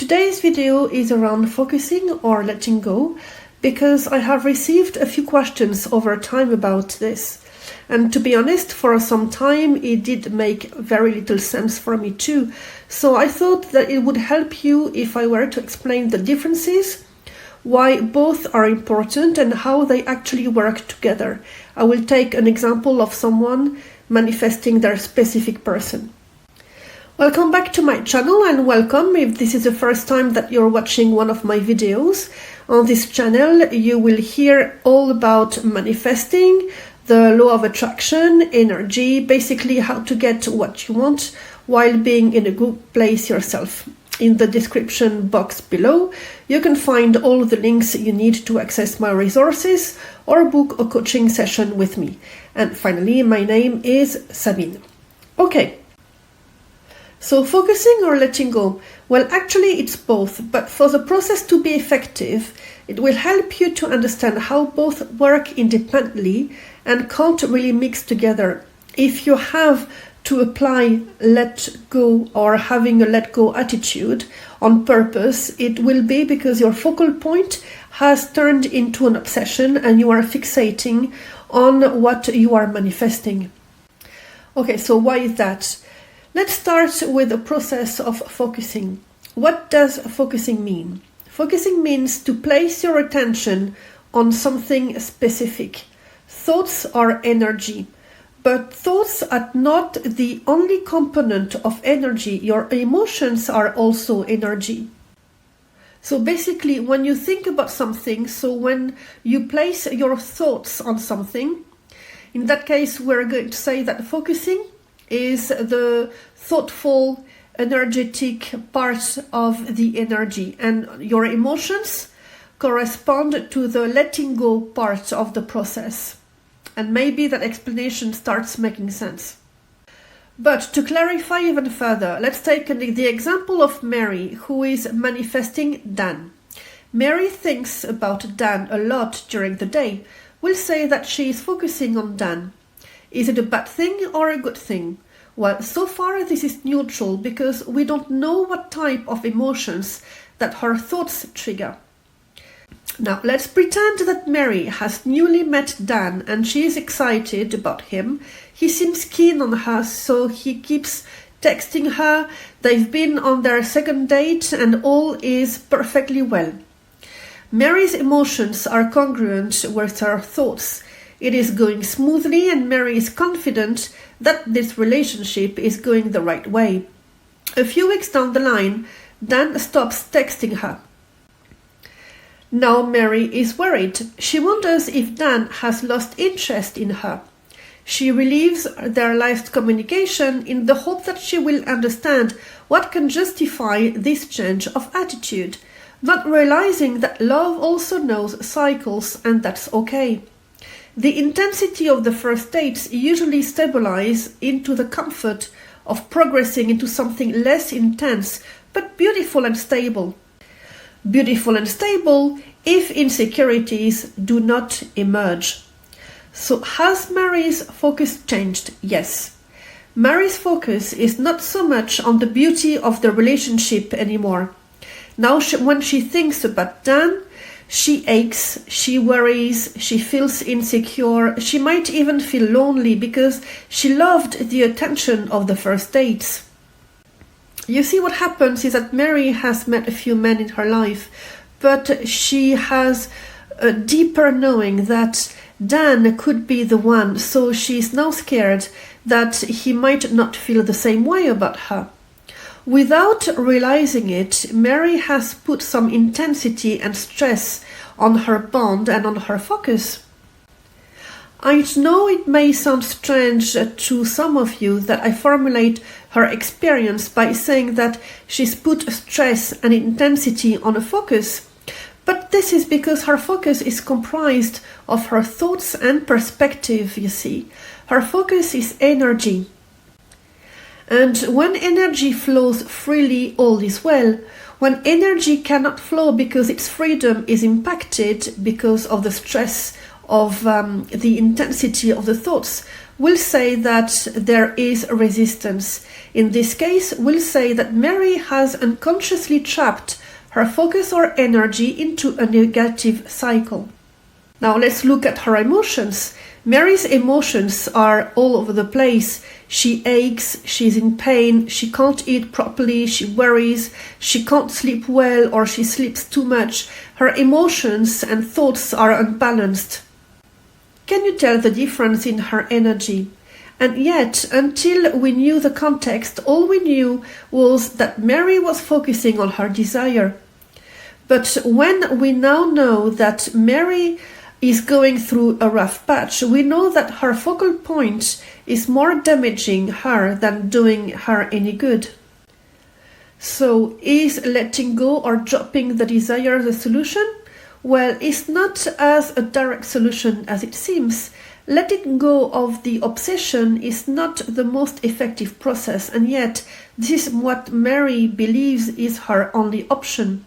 Today's video is around focusing or letting go because I have received a few questions over time about this. And to be honest, for some time it did make very little sense for me too. So I thought that it would help you if I were to explain the differences, why both are important and how they actually work together. I will take an example of someone manifesting their specific person. Welcome back to my channel and welcome if this is the first time that you're watching one of my videos. On this channel you will hear all about manifesting, the law of attraction, energy, basically how to get what you want while being in a good place yourself. In the description box below you can find all the links you need to access my resources or book a coaching session with me. And finally, my name is Sabine. Okay. So focusing or letting go? Well, actually it's both, but for the process to be effective, it will help you to understand how both work independently and can't really mix together. If you have to apply let go or having a let go attitude on purpose, it will be because your focal point has turned into an obsession and you are fixating on what you are manifesting. Okay, so why is that? Let's start with the process of focusing. What does focusing mean? Focusing means to place your attention on something specific. Thoughts are energy, but thoughts are not the only component of energy. Your emotions are also energy. So basically, when you think about something, so when you place your thoughts on something, in that case, we're going to say that focusing is the thoughtful, energetic part of the energy, and your emotions correspond to the letting go part of the process. And maybe that explanation starts making sense. But to clarify even further, let's take the example of Mary, who is manifesting Dan. Mary thinks about Dan a lot during the day. We'll say that she is focusing on Dan. Is it a bad thing or a good thing? Well, so far this is neutral because we don't know what type of emotions that her thoughts trigger. Now, let's pretend that Mary has newly met Dan and she is excited about him. He seems keen on her, so he keeps texting her. They've been on their second date and all is perfectly well. Mary's emotions are congruent with her thoughts. It is going smoothly and Mary is confident that this relationship is going the right way. A few weeks down the line, Dan stops texting her. Now Mary is worried. She wonders if Dan has lost interest in her. She relieves their last communication in the hope that she will understand what can justify this change of attitude, not realizing that love also knows cycles and that's okay. The intensity of the first dates usually stabilize into the comfort of progressing into something less intense, but beautiful and stable. Beautiful and stable if insecurities do not emerge. So has Mary's focus changed? Yes. Mary's focus is not so much on the beauty of the relationship anymore. Now when she thinks about Dan, she aches, she worries, she feels insecure, she might even feel lonely because she loved the attention of the first dates. You see, what happens is that Mary has met a few men in her life, but she has a deeper knowing that Dan could be the one, so she's now scared that he might not feel the same way about her. Without realizing it, Mary has put some intensity and stress on her bond and on her focus. I know it may sound strange to some of you that I formulate her experience by saying that she's put stress and intensity on a focus, but this is because her focus is comprised of her thoughts and perspective, you see. Her focus is energy. And when energy flows freely, all is well. When energy cannot flow because its freedom is impacted because of the stress of the intensity of the thoughts, we'll say that there is resistance. In this case, we'll say that Mary has unconsciously trapped her focus or energy into a negative cycle. Now let's look at her emotions. Mary's emotions are all over the place. She aches, she's in pain, she can't eat properly, she worries, she can't sleep well, or she sleeps too much. Her emotions and thoughts are unbalanced. Can you tell the difference in her energy? And yet, until we knew the context, all we knew was that Mary was focusing on her desire. But when we now know that Mary is going through a rough patch, we know that her focal point is more damaging her than doing her any good. So, is letting go or dropping the desire the solution? Well, it's not as a direct solution as it seems. Letting go of the obsession is not the most effective process, and yet this is what Mary believes is her only option.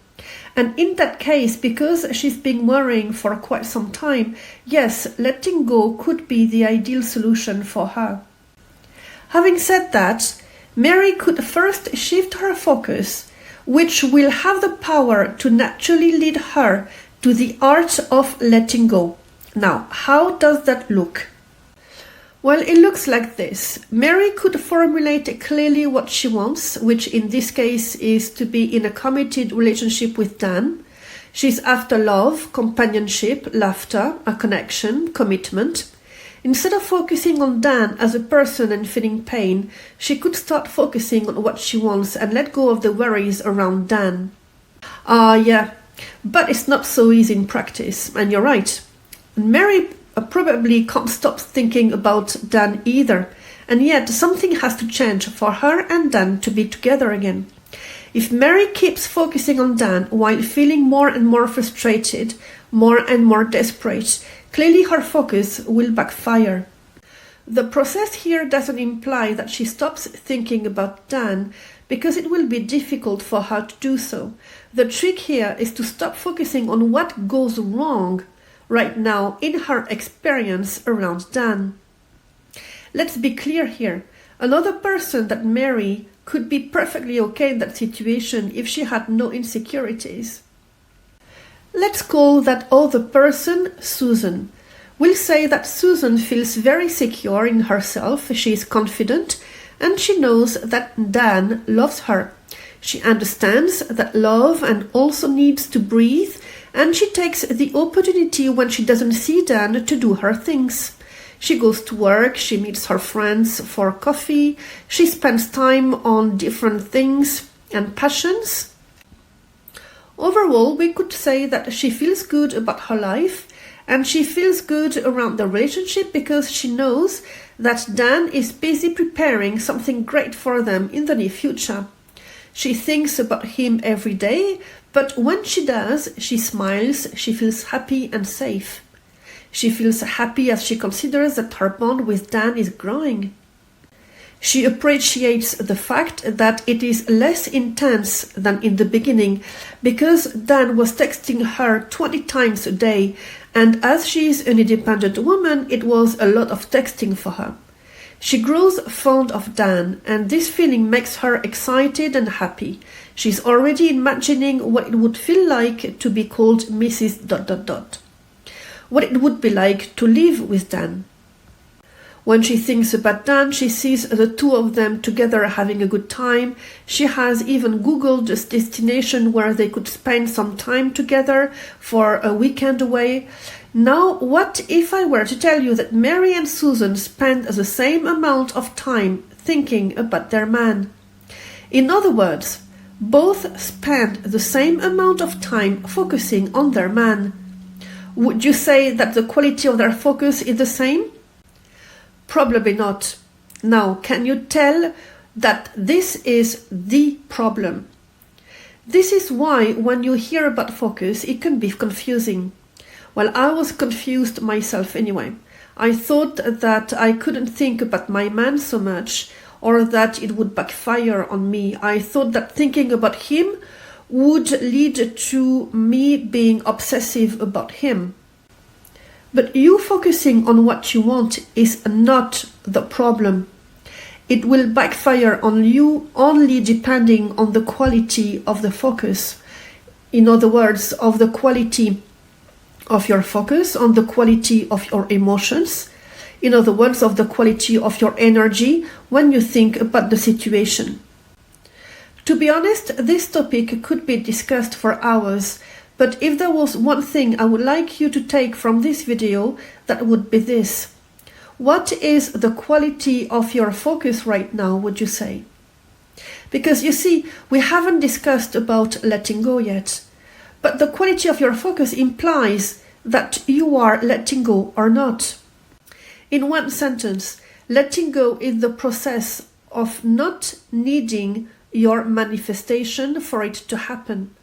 And in that case, because she's been worrying for quite some time, yes, letting go could be the ideal solution for her. Having said that, Mary could first shift her focus, which will have the power to naturally lead her to the art of letting go. Now, how does that look? Well, it looks like this. Mary could formulate clearly what she wants, which in this case is to be in a committed relationship with Dan. She's after love, companionship, laughter, a connection, commitment. Instead of focusing on Dan as a person and feeling pain, she could start focusing on what she wants and let go of the worries around Dan. Yeah, but it's not so easy in practice, and you're right. Mary probably can't stop thinking about Dan either, and yet something has to change for her and Dan to be together again. If Mary keeps focusing on Dan while feeling more and more frustrated, more and more desperate, clearly her focus will backfire. The process here doesn't imply that she stops thinking about Dan, because it will be difficult for her to do so. The trick here is to stop focusing on what goes wrong right now in her experience around Dan. Let's be clear here. Another person than Mary could be perfectly okay in that situation if she had no insecurities. Let's call that other person Susan. We'll say that Susan feels very secure in herself, she is confident, and she knows that Dan loves her. She understands that love and also needs to breathe, and she takes the opportunity when she doesn't see Dan to do her things. She goes to work, she meets her friends for coffee, she spends time on different things and passions. Overall, we could say that she feels good about her life, and she feels good around the relationship because she knows that Dan is busy preparing something great for them in the near future. She thinks about him every day, but when she does, she smiles, she feels happy and safe. She feels happy as she considers that her bond with Dan is growing. She appreciates the fact that it is less intense than in the beginning because Dan was texting her 20 times a day, and as she is an independent woman, it was a lot of texting for her. She grows fond of Dan, and this feeling makes her excited and happy. She's already imagining what it would feel like to be called Mrs. ... What it would be like to live with Dan. When she thinks about Dan, she sees the two of them together having a good time. She has even Googled a destination where they could spend some time together for a weekend away. Now, what if I were to tell you that Mary and Susan spend the same amount of time thinking about their man? In other words, both spend the same amount of time focusing on their man. Would you say that the quality of their focus is the same? Probably not. Now, can you tell that this is the problem? This is why when you hear about focus, it can be confusing. Well, I was confused myself anyway. I thought that I couldn't think about my man so much, or that it would backfire on me. I thought that thinking about him would lead to me being obsessive about him. But you focusing on what you want is not the problem. It will backfire on you only depending on the quality of the focus. In other words, of the quality of your focus, on the quality of your emotions. In other words, of the quality of your energy when you think about the situation. To be honest, this topic could be discussed for hours, but if there was one thing I would like you to take from this video, that would be this. What is the quality of your focus right now, would you say? Because you see, we haven't discussed about letting go yet, but the quality of your focus implies that you are letting go or not. In one sentence, letting go is the process of not needing your manifestation for it to happen.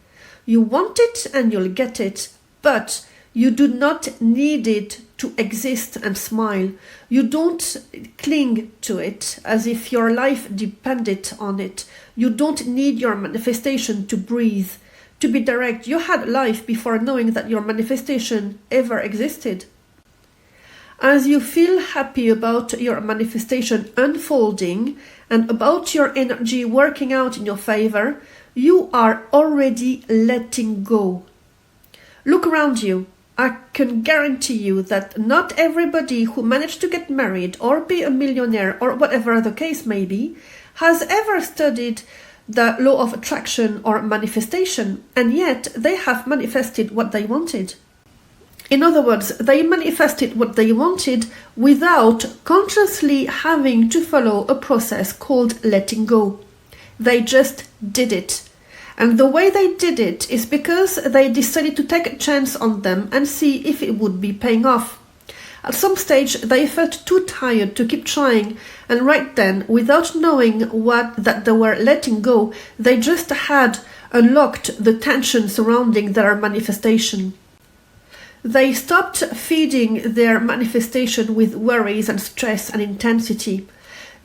You want it and you'll get it, but you do not need it to exist and smile. You don't cling to it as if your life depended on it. You don't need your manifestation to breathe. To be direct, you had life before knowing that your manifestation ever existed. As you feel happy about your manifestation unfolding and about your energy working out in your favor, you are already letting go. Look around you. I can guarantee you that not everybody who managed to get married or be a millionaire or whatever the case may be has ever studied the law of attraction or manifestation, and yet they have manifested what they wanted. In other words, they manifested what they wanted without consciously having to follow a process called letting go. They just did it. And the way they did it is because they decided to take a chance on them and see if it would be paying off. At some stage, they felt too tired to keep trying, and right then, without knowing that they were letting go, they just had unlocked the tension surrounding their manifestation. They stopped feeding their manifestation with worries and stress and intensity.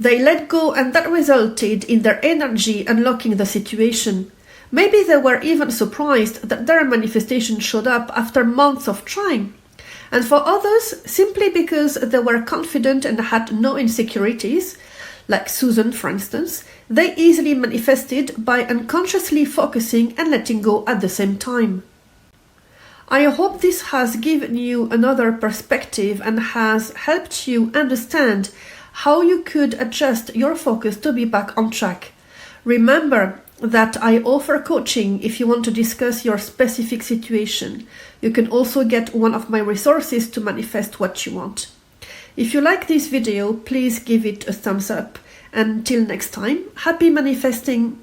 They let go, and that resulted in their energy unlocking the situation. Maybe they were even surprised that their manifestation showed up after months of trying. And for others, simply because they were confident and had no insecurities, like Susan for instance, they easily manifested by unconsciously focusing and letting go at the same time. I hope this has given you another perspective and has helped you understand how you could adjust your focus to be back on track. Remember that I offer coaching if you want to discuss your specific situation. You can also get one of my resources to manifest what you want. If you like this video, please give it a thumbs up. Until next time, happy manifesting!